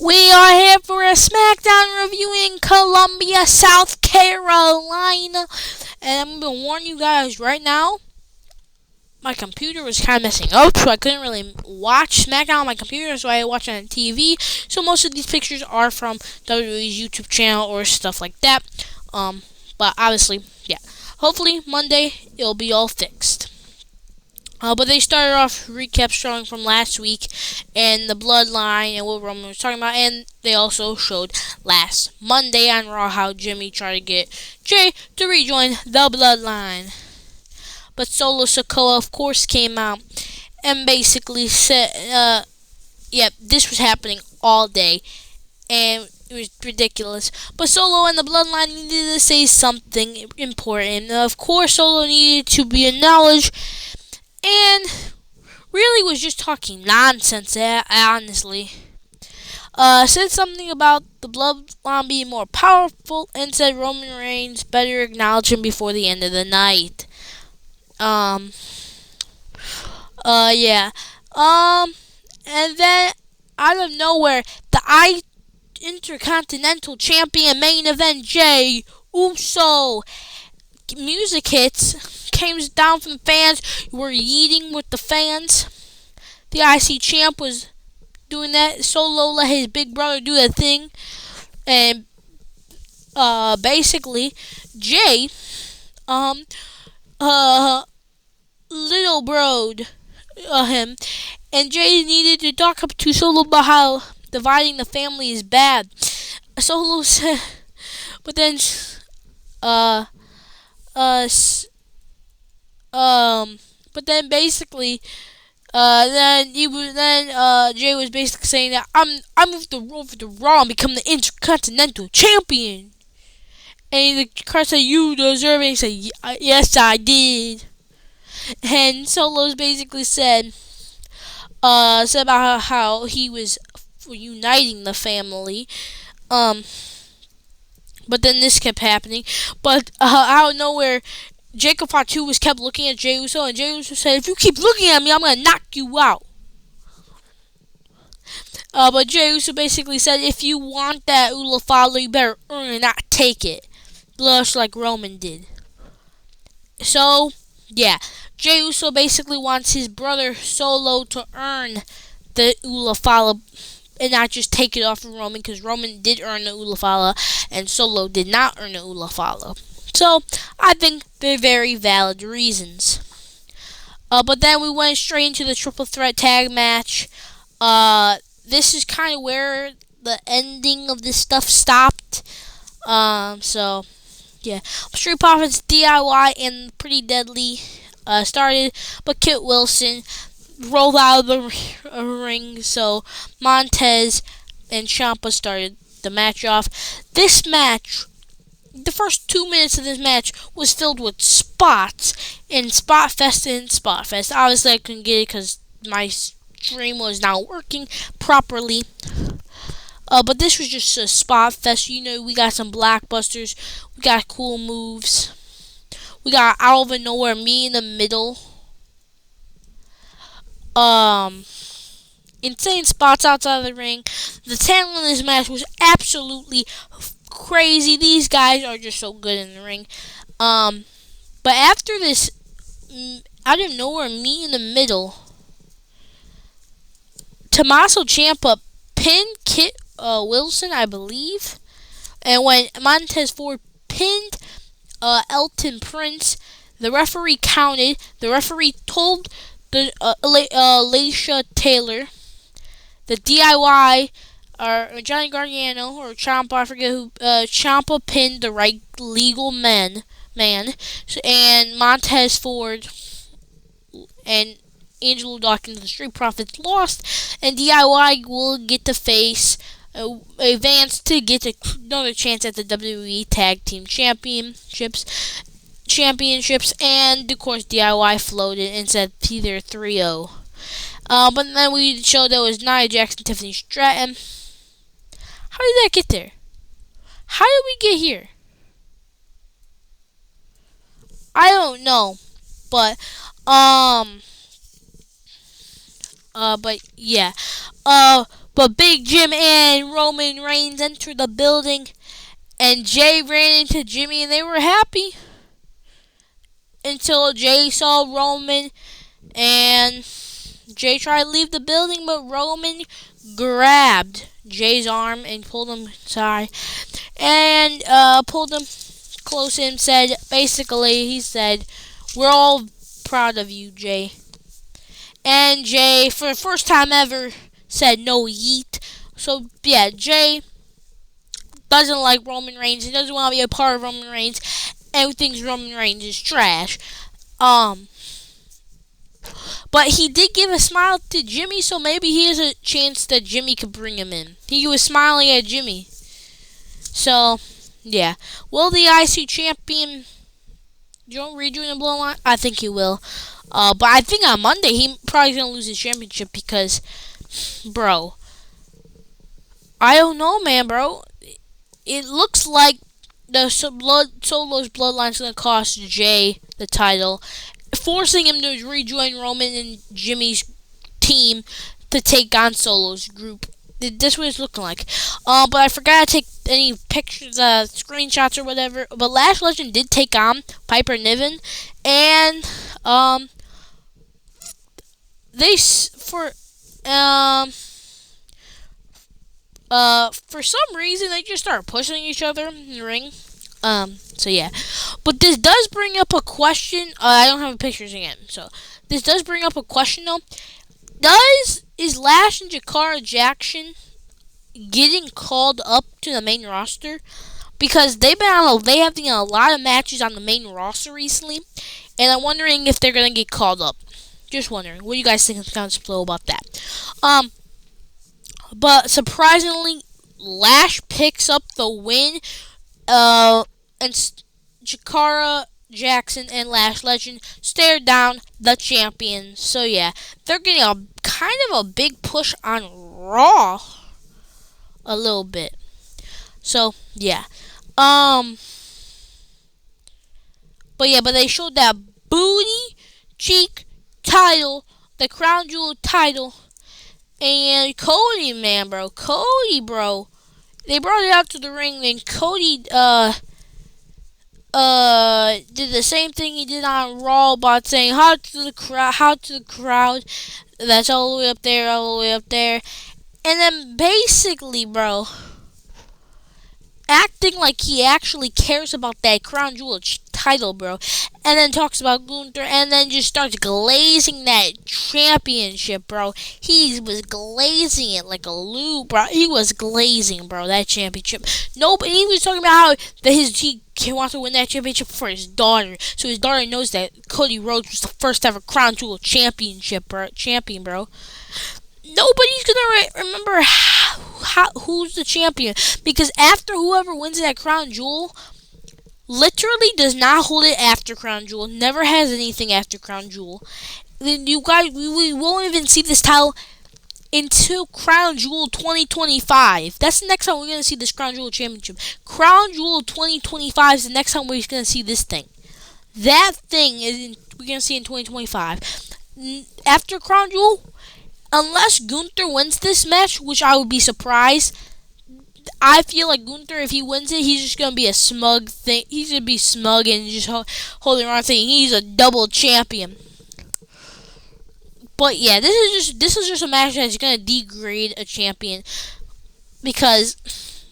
We are here for a SmackDown review in Columbia, South Carolina. And I'm going to warn you guys right now, my computer was kind of messing up, so I couldn't really watch SmackDown on my computer, so I watched it on TV. So most of these pictures are from WWE's YouTube channel or stuff like that. But obviously, yeah. Hopefully, Monday, it'll be all fixed. But they started off recap showing from last week and the bloodline and what Roman was talking about. And they also showed last Monday on Raw how Jimmy tried to get Jay to rejoin the bloodline. But Solo Sikoa, of course, came out and basically said, this was happening all day. And it was ridiculous. But Solo and the bloodline needed to say something important. Of course, Solo needed to be acknowledged. And really was just talking nonsense, honestly. Said something about the bloodline being more powerful and said Roman Reigns better acknowledge him before the end of the night. And then out of nowhere, the Intercontinental Champion main event, Jey Uso. Music hits, came down from the fans, were yeeting with the fans. The IC champ was doing that. Solo let his big brother do that thing. And basically, Jey, little broed him. And Jey needed to talk up to Solo about how dividing the family is bad. Solo said, but then, but then basically, Jey was basically saying that I'm moved to Raw and become the Intercontinental Champion. And the crowd said, "You deserve it." He said, "Yes, I did." And Solo's basically said about how he was uniting the family. But then this kept happening. But out of nowhere, Jacob Fatu was kept looking at Jey Uso, and Jey Uso said, "If you keep looking at me, I'm going to knock you out." But Jey Uso basically said, if you want that Ula follow, you better earn it, not take it. Just like Roman did. So, yeah. Jey Uso basically wants his brother Solo to earn the Ula follow and not just take it off of Roman, because Roman did earn the Ula follow and Solo did not earn the Ula follow. So, I think they're very valid reasons. But then we went straight into the triple threat tag match. This is kind of where the ending of this stuff stopped. So, yeah. Street Profits, DIY, and Pretty Deadly started, but Kit Wilson rolled out of the ring, so Montez and Ciampa started the match off. This match, the first 2 minutes of this match was filled with spots and Spot Fest. Obviously, I couldn't get it because my stream was not working properly. But this was just a spot fest. You know, we got some blockbusters. We got cool moves. We got out of nowhere, me in the middle. Insane spots outside of the ring. The talent in this match was absolutely crazy. These guys are just so good in the ring. But after this, out of nowhere, me in the middle, Tommaso Ciampa pinned Kit Wilson, I believe. And when Montez Ford pinned Elton Prince, the referee counted. The referee told the Alicia Taylor, the DIY, or Johnny Gargano, or Ciampa, I forget who, Ciampa pinned the right legal man, and Montez Ford and Angelo Dawkins, the Street Profits, lost, and DIY will get to face advance to get another chance at the WWE Tag Team Championships, and of course DIY floated and said either 3-0. But then we showed there was Nia Jackson, Tiffany Stratton. How did that get there? How did we get here? I don't know, but yeah. But Big Jim and Roman Reigns entered the building, and Jay ran into Jimmy, and they were happy until Jay saw Roman, and Jay tried to leave the building, but Roman grabbed Jay's arm and pulled him aside, and pulled him close and said, basically, he said, "We're all proud of you, Jay." And Jay, for the first time ever, said no yeet. So, yeah, Jay doesn't like Roman Reigns. He doesn't want to be a part of Roman Reigns. And thinks Roman Reigns is trash. But he did give a smile to Jimmy, so maybe he has a chance that Jimmy could bring him in. He was smiling at Jimmy. So, yeah. Will the IC champion rejoin the bloodline? I think he will. But I think on Monday he probably going to lose his championship because, bro, I don't know, man, bro. It looks like the Solo's bloodline's going to cost Jay the title, forcing him to rejoin Roman and Jimmy's team to take on Solo's group. This is what it's looking like. But I forgot to take any pictures, screenshots or whatever. But Lash Legend did take on Piper Niven, and for some reason they just started pushing each other in the ring. So yeah. But this does bring up a question. I don't have pictures again. So this does bring up a question though. Is Lash and Jakara Jackson getting called up to the main roster? Because they have been a lot of matches on the main roster recently, and I'm wondering if they're gonna get called up. Just wondering. What do you guys think in the comments below about that? But surprisingly, Lash picks up the win. And Jakara Jackson and Lash Legend stare down the champions. So yeah, they're getting a kind of a big push on Raw. A little bit. So yeah. But they showed that booty cheek title, the crown jewel title, and Cody, man, bro. Cody, bro. They brought it out to the ring, and Cody, did the same thing he did on Raw about saying, how to the crowd, that's all the way up there, and then basically, bro, acting like he actually cares about that crown jewel title, bro, and then talks about Gunther, and then just starts glazing that championship, bro. He was glazing it like a lube, bro. He was glazing, bro, that championship. Nobody, he was talking about how he wants to win that championship for his daughter, so his daughter knows that Cody Rhodes was the first ever crown jewel champion, bro. Nobody's gonna remember who's the champion, because after whoever wins that crown jewel literally does not hold it after crown jewel, never has anything after crown jewel. Then you guys, we won't even see this title until Crown Jewel 2025. That's the next time we're gonna see this Crown Jewel championship. Crown Jewel 2025 is the next time we're gonna see this thing. That thing we're gonna see in 2025. After Crown Jewel, unless Gunther wins this match, which I would be surprised. I feel like Gunther, if he wins it, he's just gonna be a smug thing. He's gonna be smug and just holding around saying he's a double champion. But yeah, this is just a match that's gonna degrade a champion, because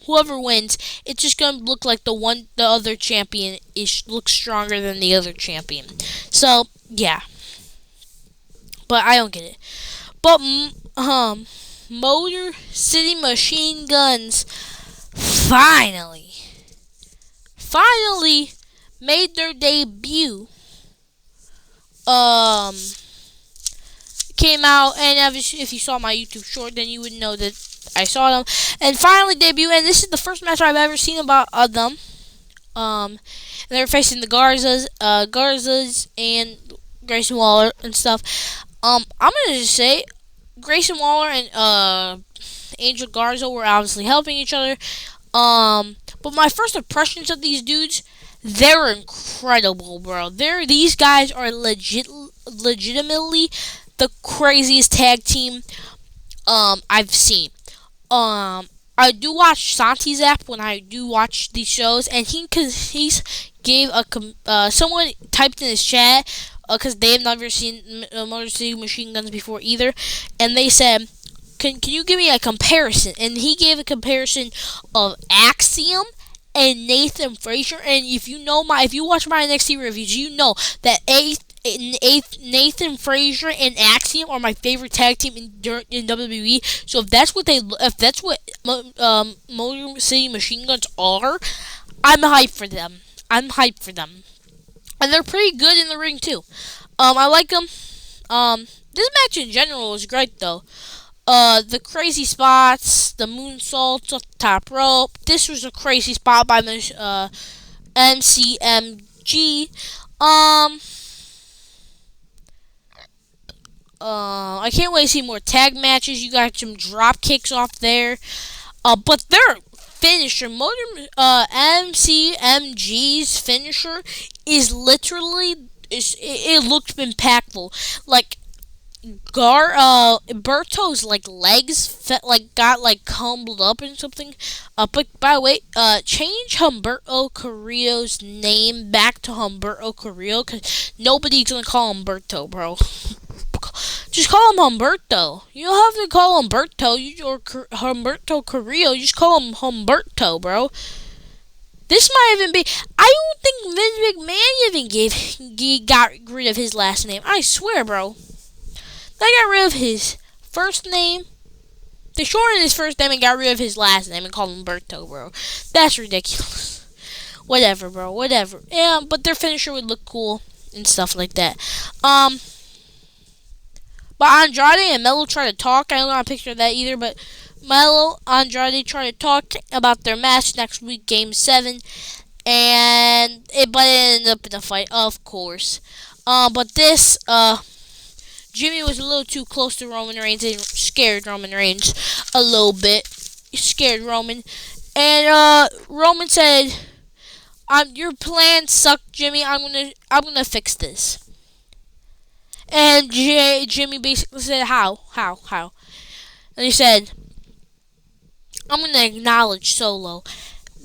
whoever wins, it's just gonna look like the other champion looks stronger than the other champion. So yeah, but I don't get it. But Motor City Machine Guns finally made their debut. Came out, and if you saw my YouTube short, then you would know that I saw them, and finally debut. And this is the first match I've ever seen about them. They're facing the Garzas and Grayson Waller and stuff. I'm gonna just say Grayson Waller and Angel Garza were obviously helping each other. But my first impressions of these dudes, they're incredible, bro. These guys are legitimately the craziest tag team I've seen. I do watch Santi's app when I do watch these shows, and he's gave someone typed in his chat because they have never seen Motor City Machine Guns before either, and they said, can you give me a comparison? And he gave a comparison of Axiom and Nathan Frazier. And if you watch my NXT reviews, you know that Nathan Frazier and Axiom are my favorite tag team in WWE. So if that's what Motor City Machine Guns are, I'm hyped for them. And they're pretty good in the ring too. I like them. This match in general was great though. The crazy spots, the moonsaults off the top rope. This was a crazy spot by MCMG. I can't wait to see more tag matches. You got some drop kicks off there. But their finisher, MCMG's finisher, is literally it looked impactful. Like Berto's legs got humbled up and something. But by the way, change Humberto Carrillo's name back to Humberto Carrillo, because nobody's gonna call him Berto, bro. Just call him Humberto. You don't have to call him Berto or Humberto Carrillo. You just call him Humberto, bro. This might even be. I don't think Vince McMahon even got rid of his last name. I swear, bro. They got rid of his first name. They shortened his first name and got rid of his last name and called him Berto, bro. That's ridiculous. Whatever, bro. Whatever. Yeah, but their finisher would look cool and stuff like that. But Andrade and Melo try to talk. I don't know a picture of that either, but Andrade try to talk about their match next week, Game 7. But it ended up in a fight, of course. But this, Jimmy was a little too close to Roman Reigns and scared Roman Reigns a little bit. He scared Roman. And Roman said, your plan sucked, Jimmy. I'm gonna fix this. And Jimmy basically said, how? And he said, I'm gonna acknowledge Solo.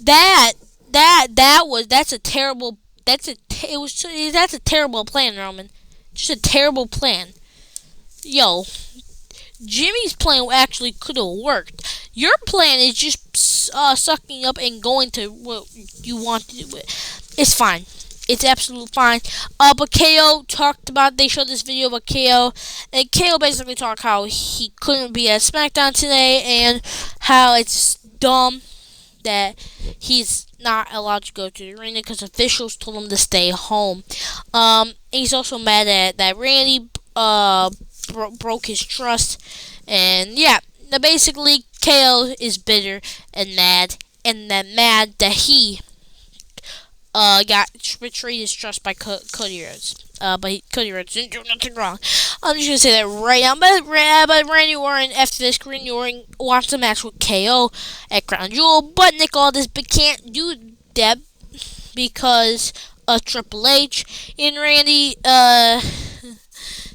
That's a terrible plan, Roman. Just a terrible plan. Yo, Jimmy's plan actually could have worked. Your plan is just sucking up and going to what you want to do. It's fine. It's absolutely fine. But KO talked about, they showed this video about KO, and KO basically talked how he couldn't be at SmackDown today, and how it's dumb that he's not allowed to go to the arena because officials told him to stay home. He's also mad at that Randy broke his trust, and yeah, basically KO is bitter and mad that he got betrayed his trust by Cody Rhodes. But Cody Rhodes didn't do nothing wrong. I'm just gonna say that right now. But Randy Orton, after this, Randy Orton wants a match with KO at Crown Jewel, but Nick Aldis can't do that because of Triple H. And Randy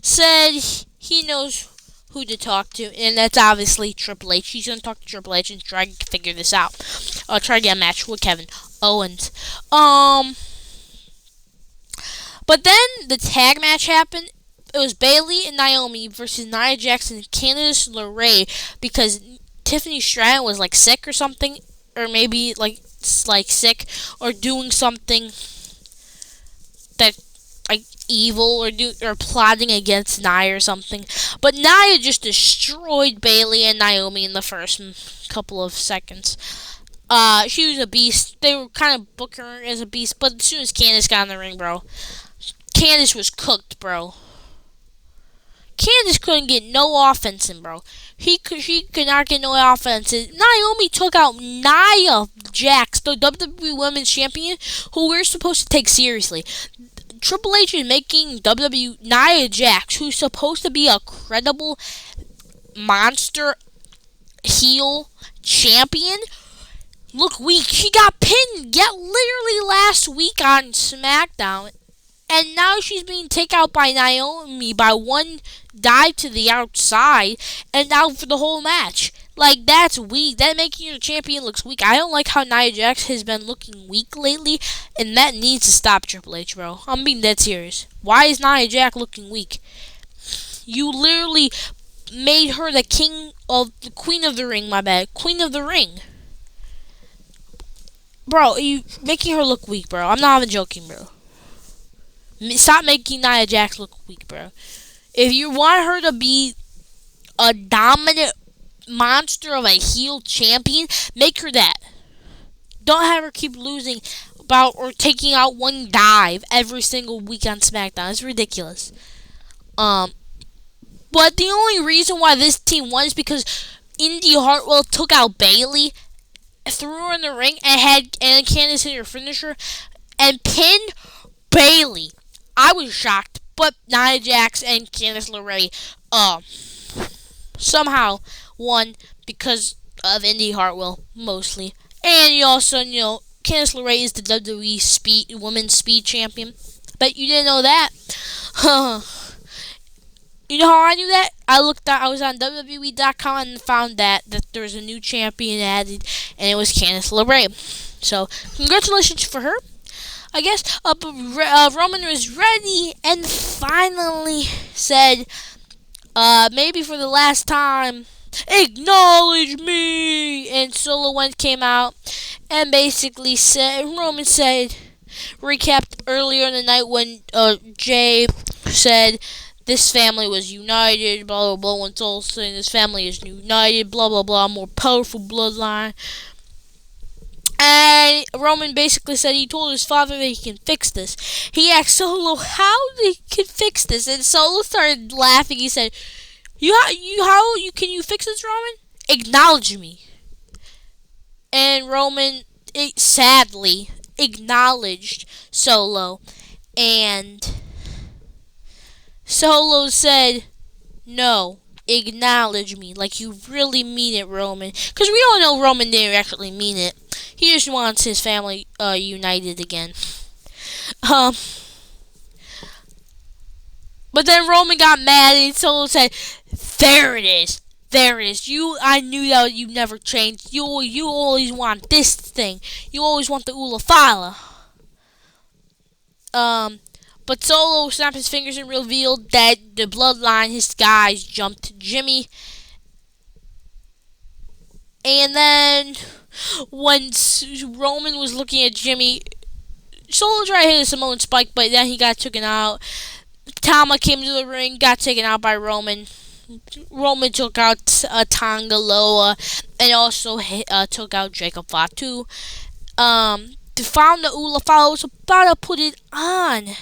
said he knows who to talk to, and that's obviously Triple H. He's gonna talk to Triple H and try to figure this out. Try to get a match with Kevin Owens. But then the tag match happened. It was Bayley and Naomi versus Nia Jax and Candice LeRae, because Tiffany Stratton was sick or something, or maybe sick or doing something that evil or plotting against Nia or something. But Nia just destroyed Bayley and Naomi in the first couple of seconds. She was a beast. They were kind of booking her as a beast, but as soon as Candice got in the ring, bro, Candice was cooked, bro. Candice couldn't get no offense in, bro. She could not get no offense in. Naomi took out Nia Jax, the WWE Women's Champion, who we're supposed to take seriously. Triple H is making Nia Jax, who's supposed to be a credible monster heel champion, look weak. She got pinned literally last week on SmackDown, and now she's being taken out by Naomi by one dive to the outside, and now for the whole match. Like, that's weak. That making your champion looks weak. I don't like how Nia Jax has been looking weak lately, and that needs to stop, Triple H, bro. I'm being dead serious. Why is Nia Jax looking weak? You literally made her the Queen of the Ring, my bad. Queen of the Ring. Bro, you making her look weak, bro. I'm not even joking, bro. Stop making Nia Jax look weak, bro. If you want her to be a dominant monster of a heel champion, make her that. Don't have her keep losing or taking out one dive every single week on SmackDown. It's ridiculous. But the only reason why this team won is because Indy Hartwell took out Bayley, threw her in the ring, and Candice hit her finisher and pinned Bayley. I was shocked, but Nia Jax and Candice LeRae somehow won because of Indy Hartwell, mostly. And you also know Candice LeRae is the WWE Women's Speed Champion. Bet you didn't know that. You know how I knew that? I was on WWE.com and found that there was a new champion added, and it was Candice LeRae. So, congratulations for her. I guess Roman was ready and finally said, maybe for the last time, acknowledge me. And Solo came out and basically Roman recapped earlier in the night when Jay said this family was united, blah, blah, blah, when Solo saying this family is united, blah, blah, blah, more powerful bloodline. And Roman basically said he told his father that he can fix this. He asked Solo how he could fix this, and Solo started laughing. He said, "How can you fix this, Roman? Acknowledge me." And Roman sadly acknowledged Solo, and Solo said, "No. Acknowledge me, like you really mean it, Roman." Because we all know Roman didn't actually mean it. He just wants his family united again. But then Roman got mad and Solo said, "There it is. There it is. I knew that you never changed. You always want this thing. You always want the Ulafala." But Solo snapped his fingers and revealed that the bloodline, his guys, jumped Jimmy. And then, when Roman was looking at Jimmy, Solo tried to hit a Samoan spike, but then he got taken out. Tama came to the ring, got taken out by Roman. Roman took out Tonga Loa, and also took out Jacob Fatu. They found the Ulafala, was about to put it on.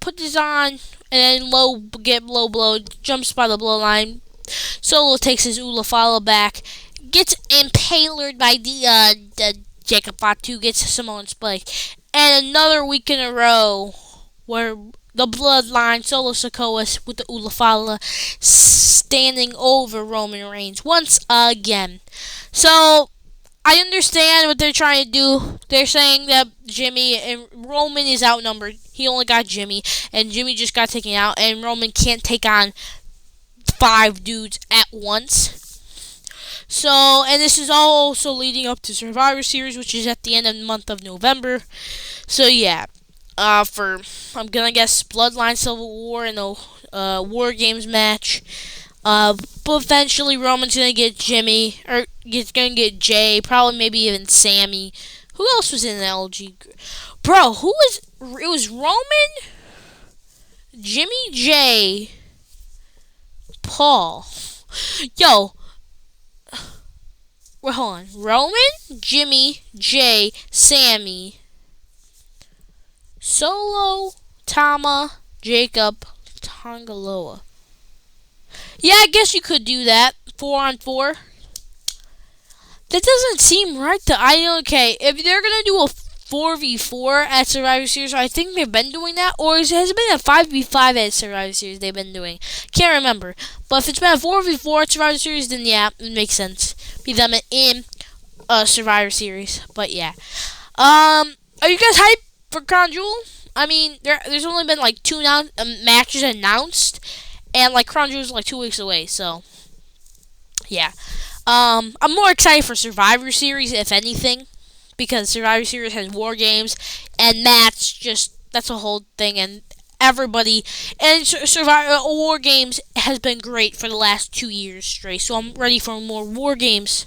Put this on, and then low blow, jumps by the bloodline. Solo takes his Ulafala back, gets impaled by the Jacob Fatu, gets a Samoan spike, and another week in a row where the bloodline, Solo Sikoa with the Ulafala, standing over Roman Reigns once again. So I understand what they're trying to do. They're saying that Jimmy and Roman is outnumbered. He only got Jimmy, and Jimmy just got taken out, and Roman can't take on 5 dudes at once. So, and this is also leading up to Survivor Series, which is at the end of the month of November. So, yeah. I'm gonna guess Bloodline Civil War and the War Games match. But eventually Roman's gonna get Jimmy, or he's gonna get Jay, probably maybe even Sammy. Who else was in the LG group? Bro, it was Roman, Jimmy, Jay, Paul. Yo, well, hold on. Roman, Jimmy, Jay, Sammy, Solo, Tama, Jacob, Tongaloa. Yeah, I guess you could do that. 4-on-4. That doesn't seem right to okay, if they're gonna do a 4v4 at Survivor Series, I think they've been doing that, or has it been a 5v5 at Survivor Series they've been doing? Can't remember. But if it's been a 4v4 at Survivor Series, then yeah, it makes sense. Be them in Survivor Series. But yeah. Are you guys hyped for Crown Jewel? I mean, there's only been like 2 matches announced, and like Crown Jewel's like 2 weeks away, so yeah. I'm more excited for Survivor Series, if anything, because Survivor Series has war games, and that's a whole thing, and everybody and Survivor War Games has been great for the last 2 years straight. So I'm ready for more war games.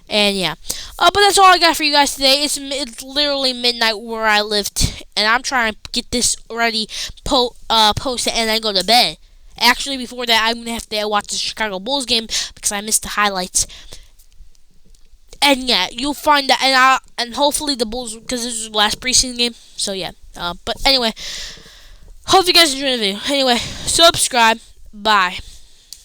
And yeah, but that's all I got for you guys today. It's literally midnight where I lived, and I'm trying to get this ready, post it, and then go to bed. Actually, before that, I'm gonna have to watch the Chicago Bulls game because I missed the highlights. And yeah, you'll find that, and hopefully the Bulls, because this is the last preseason game. So yeah, but anyway, hope you guys enjoyed the video. Anyway, subscribe. Bye.